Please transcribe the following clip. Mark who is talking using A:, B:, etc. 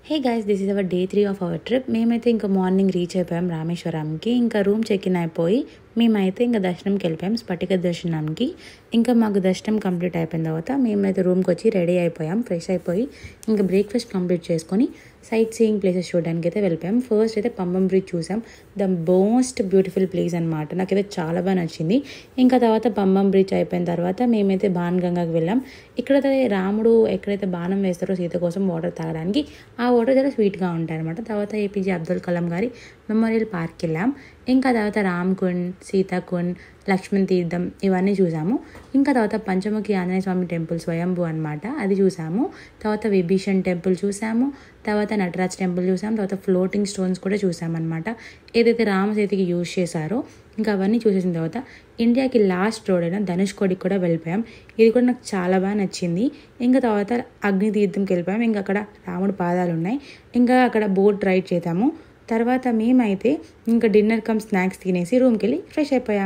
A: Hey guys, this is our day 3 of our trip. మేమైతే ఇంకా morning reach అయిపోయాం రామేశ్వరంకి. ఇంకా రూమ్ చెక్ ఇన్ అయిపోయి మేమైతే ఇంకా దర్శనంకి వెళ్ళిపోయాం, స్ఫటిక దర్శనంకి. ఇంకా మాకు దర్శనం కంప్లీట్ అయిపోయిన తర్వాత మేమైతే రూమ్కి వచ్చి రెడీ అయిపోయాం, ఫ్రెష్ అయిపోయి ఇంకా బ్రేక్ఫాస్ట్ కంప్లీట్ చేసుకొని సైట్ సీయింగ్ ప్లేసెస్ చూడడానికి అయితే వెళ్ళిపోయాం. ఫస్ట్ అయితే పంబం బ్రిడ్జ్ చూసాం. ద మోస్ట్ బ్యూటిఫుల్ ప్లేస్ అనమాట, నాకైతే చాలా బాగా నచ్చింది. ఇంకా తర్వాత పంబం బ్రిడ్జ్ అయిపోయిన తర్వాత మేమైతే బాణగంగాకి వెళ్ళాం. ఇక్కడైతే రాముడు ఎక్కడైతే బాణం వేస్తారో సీత కోసం వాటర్ తాగడానికి, ఆ వాటర్ చాలా స్వీట్గా ఉంటాయి అనమాట. తర్వాత ఏపీజే అబ్దుల్ కలాం గారి మెమోరియల్ పార్క్ వెళ్ళాం. ఇంకా తర్వాత రామ్కుండ్, సీతాకుండ్, లక్ష్మణ్ తీర్థం ఇవన్నీ చూసాము. ఇంకా తర్వాత పంచముఖి ఆంజనేయ స్వామి టెంపుల్ స్వయంభూ అనమాట, అది చూసాము. తర్వాత విభీషణ్ టెంపుల్ చూసాము. తర్వాత నటరాజ్ టెంపుల్ చూసాము. తర్వాత ఫ్లోటింగ్ స్టోన్స్ కూడా చూసామన్నమాట, ఏదైతే రామసేతికి యూజ్ చేశారో. ఇంకా అవన్నీ చూసేసిన తర్వాత ఇండియాకి లాస్ట్ రోడ్ అయినా ధనుష్కోడికి కూడా వెళ్ళిపోయాం. ఇది కూడా నాకు చాలా బాగా నచ్చింది. ఇంకా తర్వాత అగ్ని తీర్థంకి వెళ్ళిపోయాం. ఇంకా అక్కడ రాముడు పాదాలు ఉన్నాయి. ఇంకా అక్కడ బోట్ రైడ్ చేద్దాము. తర్వాత మేమైతే ఇంకా డిన్నర్ కమ్ స్నాక్స్ తినేసి రూమ్కి వెళ్ళి ఫ్రెష్ అయిపోయాం.